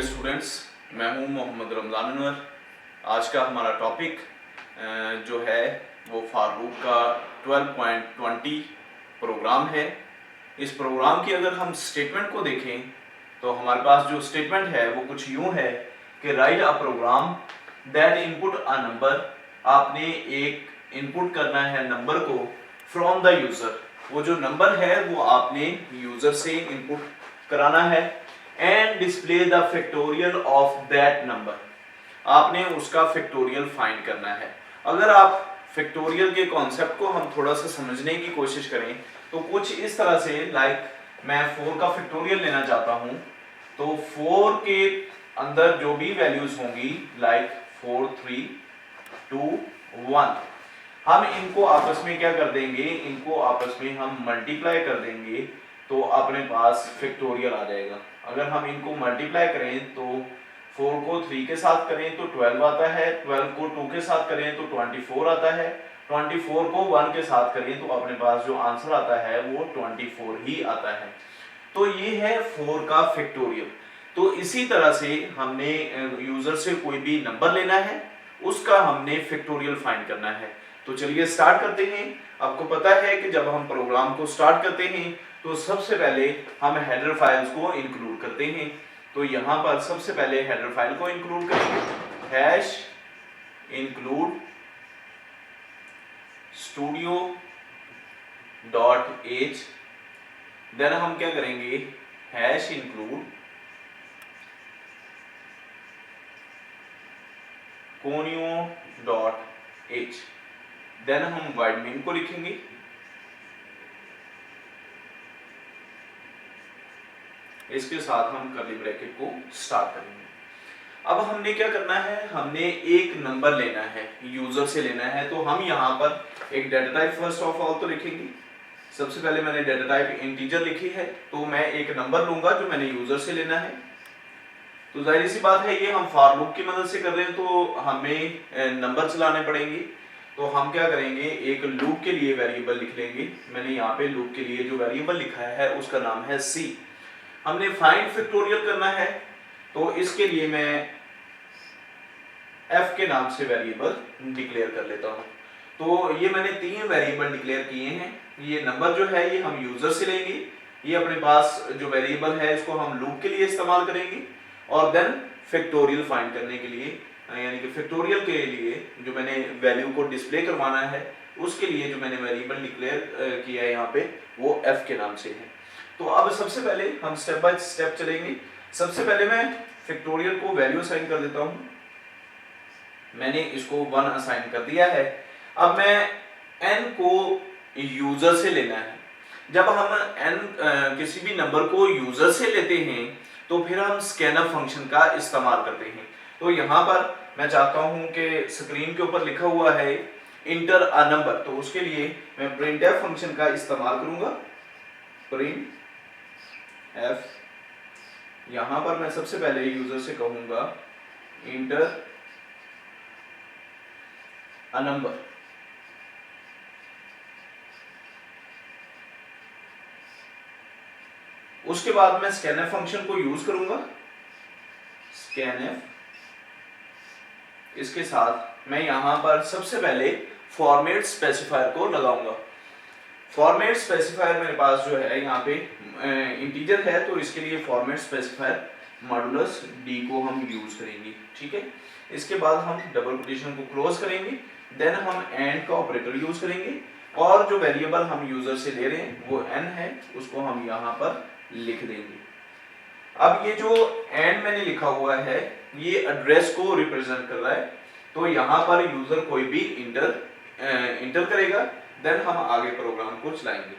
Students, मैं हूं मोहम्मद रमज़ान अनवर। आज का हमारा टॉपिक जो है वो फॉर लूप का 12.20 प्रोग्राम है। इस प्रोग्राम की अगर हम स्टेटमेंट को देखें तो हमारे पास जो स्टेटमेंट है वो कुछ यूं है कि write a program that input a number. आपने एक इनपुट करना है नंबर को फ्रॉम द यूज़र। वो जो नंबर है वो आपने यूज़र से इनपुट कराना है and display the factorial of that number. आपने उसका फैक्टोरियल फाइंड करना है। अगर आप फैक्टोरियल के कॉन्सेप्ट को हम थोड़ा सा समझने की कोशिश करें तो कुछ इस तरह से, मैं 4 का फैक्टोरियल लेना चाहता हूं तो 4 के अंदर जो भी वैल्यूज होंगी 4 3 2 1, हम इनको आपस में क्या कर देंगे, इनको आपस में हम मल्टीप्लाई कर देंगे तो अपने पास फैक्टोरियल आ जाएगा। अगर हम इनको मल्टीप्लाई करें तो 4 को 3 के साथ करें तो 12 आता है, 12 को 2 के साथ करें तो 24 आता है, 24 को 1 के साथ करें तो अपने पास जो आंसर आता है वो 24 ही आता है। तो ये है 4 का फैक्टोरियल। तो इसी तरह से हमने यूजर से कोई भी नंबर लेना है, उसका हमने फैक्टोरियल फाइंड करना है। तो चलिए स्टार्ट करते हैं। आपको पता है कि जब हम प्रोग्राम को स्टार्ट करते हैं तो सबसे पहले हम हेडर फाइल्स को इंक्लूड करते हैं। तो यहाँ पर सबसे पहले हेडर फाइल को इंक्लूड करेंगे, hash include studio dot h. Then हम क्या करेंगे, hash include conio dot h. Then हम वाइड मेन को लिखेंगे, इसके साथ हम कर्ली ब्रैकेट को स्टार्ट करेंगे। अब हमने क्या करना है, हमने एक नंबर लेना है, यूजर से लेना है। तो हम यहाँ पर एक data type first of all तो लिखेंगे। सबसे पहले मैंने डेटा टाइप इंटीजर लिखी है तो मैं एक नंबर लूंगा जो मैंने यूजर से लेना है। तो जाहिर सी बात है ये हम फॉर लूप की मदद से कर रहे हैं तो हमें नंबर चलाने पड़ेंगे। तो हम क्या करेंगे, एक लूप के लिए वेरिएबल लिख लेंगे। मैंने यहाँ पे लूप के लिए जो वेरिएबल लिखा है उसका नाम है सी। हमने फाइंड फैक्टोरियल करना है तो इसके लिए मैं f के नाम से वेरिएबल डिक्लेयर कर लेता हूँ। तो ये मैंने 3 वेरिएबल डिक्लेयर किए हैं। ये नंबर जो है ये हम यूजर से लेंगे, ये अपने पास जो वेरिएबल है इसको हम लूप के लिए इस्तेमाल करेंगे और देन फैक्टोरियल फाइंड करने के लिए, यानी कि फैक्टोरियल के लिए जो मैंने वैल्यू को डिस्प्ले करवाना है उसके लिए जो मैंने वेरिएबल डिक्लेयर किया है यहाँ पे वो f के नाम से है। तो अब सबसे पहले हम स्टेप बाय स्टेप चलेंगे। सबसे पहले मैं फैक्टोरियल को वैल्यू असाइन कर देता हूँ। मैंने इसको 1 असाइन कर दिया है। अब मैं n को यूजर से लेना है। जब हम n किसी भी नंबर को यूजर से लेते हैं तो फिर हम स्कैनर फंक्शन का इस्तेमाल करते हैं। तो यहाँ पर मैं चाहता हूँ कि स्क्रीन के ऊपर लिखा हुआ है इंटर अ नंबर, तो उसके लिए मैं printf फंक्शन का इस्तेमाल करूंगा। printf, यहाँ पर मैं सबसे पहले यूजर से कहूंगा इंटर अ नंबर। उसके बाद मैं स्कैनफ फंक्शन को यूज करूंगा। स्कैनफ, इसके साथ मैं यहां पर सबसे पहले फॉर्मेट स्पेसिफायर को लगाऊंगा। फॉर्मेट स्पेसिफायर मेरे पास जो है यहाँ पे इंटीजर है तो इसके लिए फॉर्मेट स्पेसिफायर मॉडुलस डी को हम यूज करेंगे। ठीक है, इसके बाद हम डबल कोटेशन को क्लोज करेंगे। देन हम एंड का ऑपरेटर यूज करेंगे और जो वेरिएबल हम यूजर से ले रहे हैं वो n है, उसको हम यहाँ पर लिख देंगे। अब ये जो एंड मैंने लिखा हुआ है ये एड्रेस को रिप्रेजेंट कर रहा है। तो यहाँ पर यूजर कोई भी इंटर करेगा, देन हम आगे प्रोग्राम को चलाएंगे।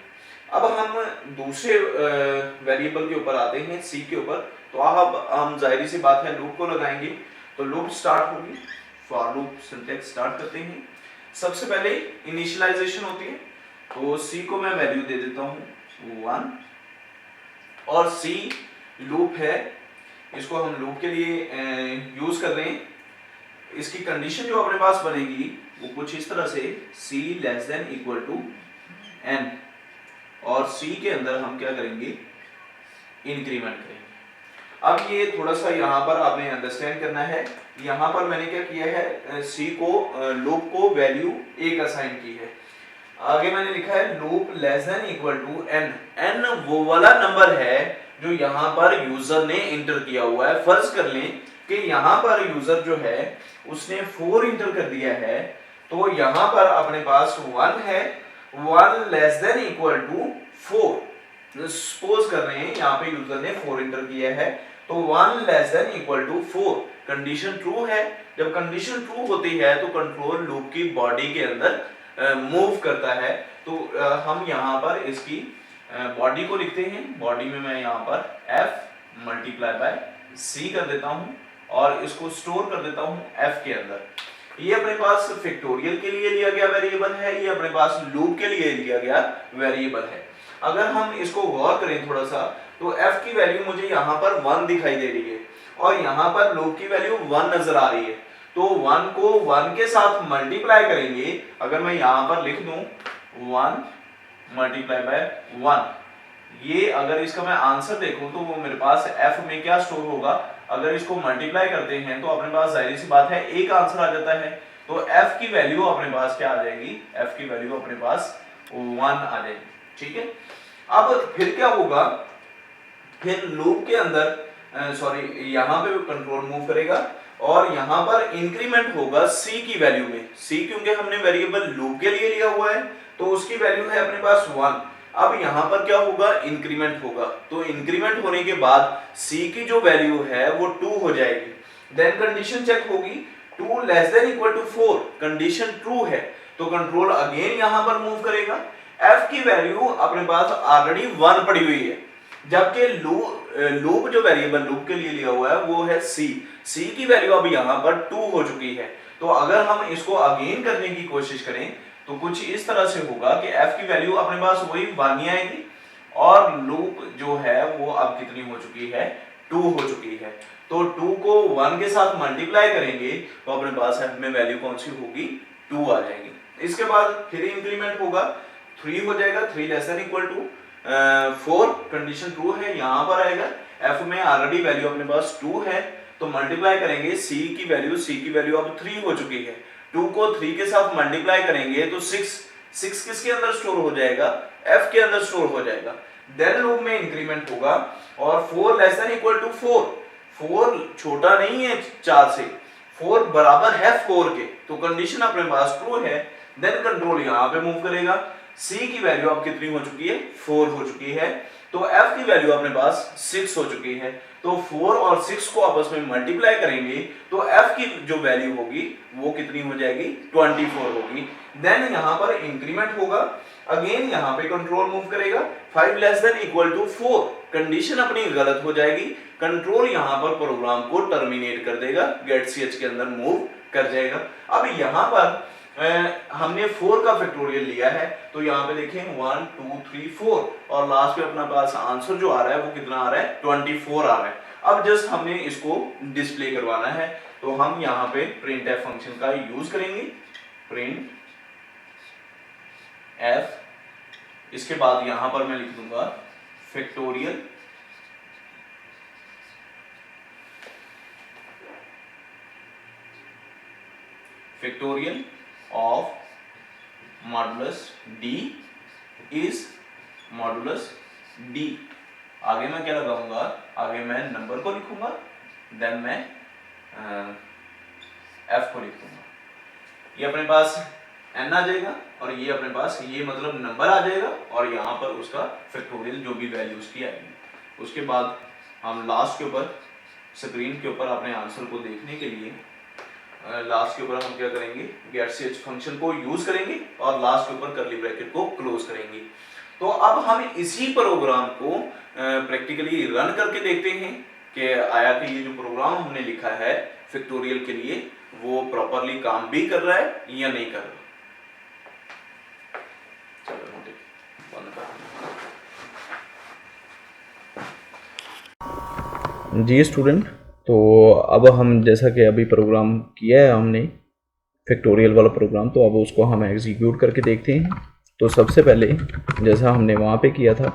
अब हम दूसरे वेरिएबल के ऊपर आते हैं, सी के ऊपर। तो अब हम जाहिर सी बात है लूप को लगाएंगे। तो लूप स्टार्ट होगी, फॉर लूप सिंटैक्स स्टार्ट करते हैं। सबसे पहले इनिशियलाइजेशन होती है तो सी को मैं वैल्यू दे देता हूँ 1 और सी लूप है, इसको हम लूप के लिए यूज कर रहे हैं। इसकी कंडीशन जो अपने पास बनेगी वो कुछ इस तरह से c less than equal to n, और c के अंदर हम क्या करेंगे, इंक्रीमेंट करेंगे। अब ये थोड़ा सा यहाँ पर आपने अंडरस्टैंड करना है। यहाँ पर मैंने क्या किया है, सी को लूप को वैल्यू 1 असाइन की है। आगे मैंने लिखा है loop less than equal to n. N वो वाला नंबर है जो यहाँ पर यूजर ने इंटर किया हुआ है। फर्ज कर लें कि यहाँ पर यूजर जो है उसने 4 इंटर कर दिया है, तो यहाँ पर अपने पास 1 है, 1 less than equal to 4। Suppose कर रहे हैं यहाँ पे यूजर ने 4 इंटर किया है, तो 1 less than equal to 4 condition true है। जब कंडीशन ट्रू होती है तो कंट्रोल लूप की बॉडी के अंदर मूव करता है। तो हम यहाँ पर इसकी बॉडी को लिखते हैं। बॉडी में मैं यहाँ पर f मल्टीप्लाई बाय c कर देता हूँ और इसको स्टोर कर देता हूँ f के अंदर। ये अपने पास फैक्टोरियल के लिए लिया गया वेरिएबल है, ये अपने पास लूप के लिए लिया गया वेरिएबल है। अगर हम इसको गौर करें थोड़ा सा, तो f की वैल्यू मुझे यहाँ पर 1 दिखाई दे रही है और यहाँ पर लूप की वैल्यू 1 नजर आ रही है। तो 1 को 1 के साथ मल्टीप्लाई करेंगे। अगर मैं यहाँ पर लिख दूं 1 मल्टीप्लाई बाय 1, ये अगर इसका मैं आंसर देखूं तो वो मेरे पास f में क्या स्टोर होगा। अगर इसको मल्टीप्लाई करते हैं तो अपने पास जाहिर सी बात है एक आंसर आ जाता है। तो f की वैल्यू अपने पास क्या आ जाएगी, f की वैल्यू अपने पास 1 आ जाएगी। ठीक है, अब फिर क्या होगा, फिर लूप के अंदर यहाँ पे कंट्रोल मूव करेगा और यहाँ पर इंक्रीमेंट होगा c की वैल्यू में। c क्योंकि हमने वेरिएबल लूप के लिए लिया हुआ है तो उसकी वैल्यू है अपने पास 1। अब यहाँ पर क्या होगा, इंक्रीमेंट होगा। तो इंक्रीमेंट होने के बाद c की जो वैल्यू है वो 2 हो जाएगी। देन कंडीशन चेक होगी 2 less than equal to 4, condition true है तो कंट्रोल अगेन यहाँ पर मूव करेगा। f की वैल्यू अपने पास ऑलरेडी 1 पड़ी हुई है, जबकि लूप जो वेरिएबल लूप के लिए लिया हुआ है वो है c की वैल्यू अब यहाँ पर 2 हो चुकी है। तो अगर हम इसको अगेन करने की कोशिश करें तो कुछ इस तरह से होगा कि f की वैल्यू अपने पास वही 1 ही आएगी और लूप जो है वो अब कितनी हो चुकी है, 2 हो चुकी है। तो 2 को 1 के साथ मल्टीप्लाई करेंगे तो अपने पास f में वैल्यू कौन सी होगी, 2 आ जाएगी। इसके बाद फिर इंक्रीमेंट होगा, 3 हो जाएगा, 3 less than equal to 4, condition true है, यहाँ पर आएगा। f में ऑलरेडी वैल्यू अपने पास 2 है तो मल्टीप्लाई करेंगे c की वैल्यू अब 3 हो चुकी है। 2 को 3 के साथ मल्टीप्लाई करेंगे तो 6 किसके अंदर स्टोर हो जाएगा, f के अंदर स्टोर हो जाएगा। देन लूप में इंक्रीमेंट होगा और 4 लेस देन इक्वल टू 4 छोटा नहीं है 4 से, 4 बराबर है 4 के, तो कंडीशन अपने पास ट्रू है। देन कंट्रोल यहाँ पे मूव करेगा। c की वैल्यू अब कितनी हो चुकी है, 4 हो चुकी है, तो f की वैल्यू अपने पास 6 हो चुकी है। तो 4 और 6 को आपस में मल्टीप्लाई करेंगे तो f की जो वैल्यू होगी वो कितनी हो जाएगी, 24 होगी। देन यहाँ पर इंक्रीमेंट होगा, अगेन यहाँ पे कंट्रोल मूव करेगा। 5 less than equal to 4, condition अपनी गलत हो जाएगी। कंट्रोल यहाँ पर प्रोग्राम को टर्मिनेट कर देगा, गेट ch के अंदर मूव कर जाएगा। अब यहाँ पर हमने 4 का फैक्टोरियल लिया है तो यहाँ पे देखें 1 2 3 4 और लास्ट में अपना पास आंसर जो आ रहा है वो कितना आ रहा है, 24 आ रहा है। अब जस्ट हमने इसको डिस्प्ले करवाना है तो हम यहाँ पे प्रिंट एफ फंक्शन का यूज करेंगे। प्रिंट एफ, इसके बाद यहाँ पर मैं लिख दूंगा factorial of modulus d is modulus d। आगे मैं क्या लगाऊंगा, आगे मैं नंबर को लिखूंगा, देन मैं f को लिखूंगा। ये अपने पास n आ जाएगा और ये अपने पास ये मतलब नंबर आ जाएगा और यहाँ पर उसका फैक्टोरियल जो भी वैल्यू उसकी आएगी। उसके बाद हम लास्ट के ऊपर स्क्रीन के ऊपर अपने आंसर को देखने के लिए लास्ट के ऊपर हम क्या करेंगे, गेट ch फंक्शन को यूज करेंगे और लास्ट के ऊपर कर्ली ब्रैकेट को क्लोज करेंगे। तो अब हम इसी प्रोग्राम को प्रैक्टिकली रन करके देखते हैं कि आया कि ये जो प्रोग्राम हमने लिखा है फैक्टोरियल के लिए वो प्रॉपरली काम भी कर रहा है या नहीं कर रहा। चलो बंद कर। जी स्टूडेंट, तो अब हम जैसा कि अभी प्रोग्राम किया है हमने फैक्टोरियल वाला प्रोग्राम, तो अब उसको हम एग्जीक्यूट करके देखते हैं। तो सबसे पहले जैसा हमने वहाँ पे किया था,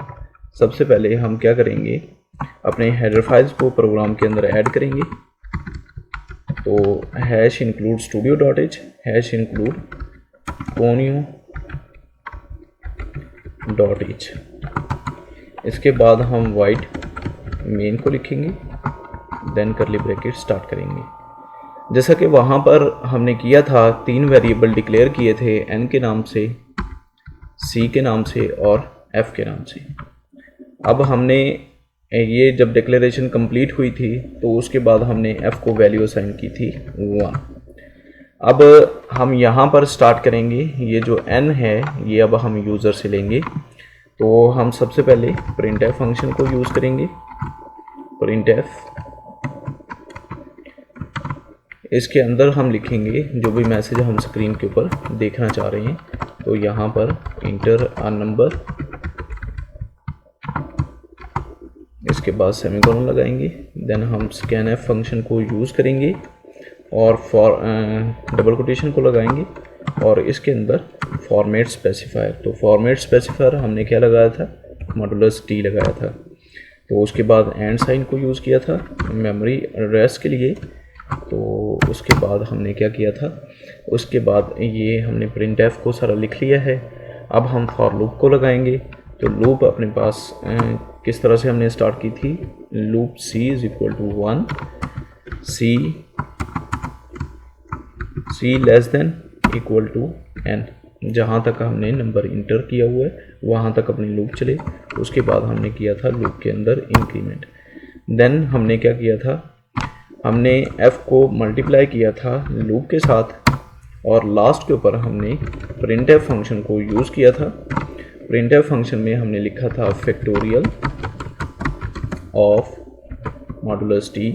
सबसे पहले हम क्या करेंगे, अपने हेडर फाइल्स को प्रोग्राम के अंदर ऐड करेंगे। तो hash include studio dot H, hash include conio dot H. इसके बाद हम वाइड मेन को लिखेंगे, देन करली ब्रैकेट स्टार्ट करेंगे। जैसा कि वहाँ पर हमने किया था, 3 वेरिएबल डिक्लेयर किए थे, n के नाम से, c के नाम से और f के नाम से। अब हमने ये जब डिक्लेरेशन कंप्लीट हुई थी तो उसके बाद हमने f को वैल्यू असाइन की थी 1। अब हम यहाँ पर स्टार्ट करेंगे, ये जो n है ये अब हम यूज़र से लेंगे। तो हम सबसे पहले printf फंक्शन को यूज़ करेंगे। printf, इसके अंदर हम लिखेंगे जो भी मैसेज हम स्क्रीन के ऊपर देखना चाह रहे हैं। तो यहाँ पर इंटर अ नंबर, इसके बाद सेमीकोलन लगाएंगे। देन हम स्कैनफ फंक्शन को यूज़ करेंगे और फॉर डबल कोटेशन को लगाएंगे और इसके अंदर फॉर्मेट स्पेसिफायर। तो फॉर्मेट स्पेसिफायर हमने क्या लगाया था, मॉडुलस टी लगाया था। तो उसके बाद एंड साइन को यूज़ किया था मेमोरी एड्रेस के लिए। तो उसके बाद हमने क्या किया था, उसके बाद ये हमने printf को सारा लिख लिया है। अब हम फॉर लूप को लगाएंगे। तो लूप अपने पास किस तरह से हमने स्टार्ट की थी, loop c is equal to 1, c less than equal to n। जहाँ तक हमने नंबर इंटर किया हुआ है वहाँ तक अपनी लूप चले। उसके बाद हमने किया था लूप के अंदर इंक्रीमेंट। देन हमने क्या किया था, हमने f को मल्टीप्लाई किया था लूप के साथ और लास्ट के ऊपर हमने printf फंक्शन को यूज़ किया था। printf फंक्शन में हमने लिखा था factorial of modulus T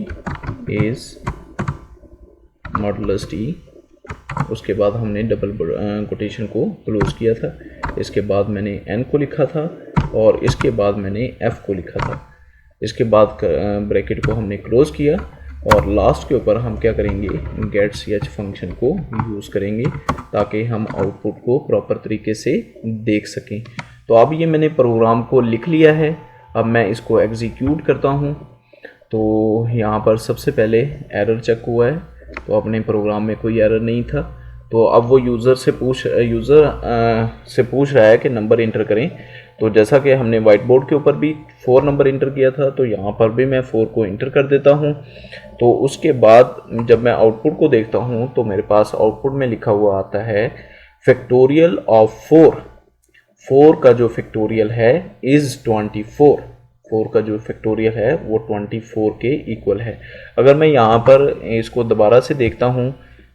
is modulus T. उसके बाद हमने डबल कोटेशन को क्लोज किया था। इसके बाद मैंने n को लिखा था और इसके बाद मैंने f को लिखा था। इसके बाद ब्रैकेट को हमने क्लोज किया और लास्ट के ऊपर हम क्या करेंगे, गेट ch फंक्शन को यूज़ करेंगे ताकि हम आउटपुट को प्रॉपर तरीके से देख सकें। तो अब ये मैंने प्रोग्राम को लिख लिया है। अब मैं इसको एग्जीक्यूट करता हूँ। तो यहाँ पर सबसे पहले एरर चेक हुआ है, तो अपने प्रोग्राम में कोई एरर नहीं था। तो अब वो यूज़र से पूछ रहा है कि नंबर इंटर करें। तो जैसा कि हमने वाइट बोर्ड के ऊपर भी 4 नंबर इंटर किया था, तो यहाँ पर भी मैं 4 को इंटर कर देता हूँ। तो उसके बाद जब मैं आउटपुट को देखता हूँ तो मेरे पास आउटपुट में लिखा हुआ आता है फैक्टोरियल ऑफ 4 का जो फैक्टोरियल है इज़ 24। 4 का जो फैक्टोरियल है वो 24 के इक्वल है। अगर मैं यहाँ पर इसको दोबारा से देखता हूँ,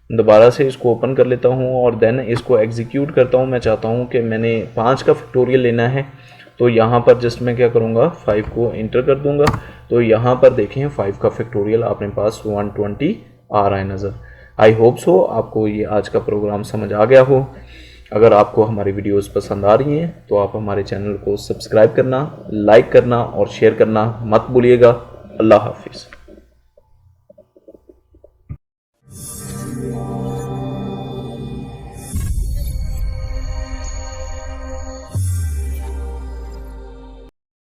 दोबारा से इसको ओपन कर लेता हूँ और देन इसको एग्जीक्यूट करता हूँ। मैं चाहता हूँ कि मैंने 5 का फैक्टोरियल लेना है। तो यहाँ पर जस्ट मैं क्या करूँगा, 5 को इंटर कर दूँगा। तो यहाँ पर देखें 5 का फैक्टोरियल अपने पास 120 आ रहा है नज़र। आई होप सो आपको ये आज का प्रोग्राम समझ आ गया हो। अगर आपको हमारी वीडियोस पसंद आ रही हैं तो आप हमारे चैनल को सब्सक्राइब करना, लाइक करना और शेयर करना मत भूलिएगा। अल्लाह हाफिज़।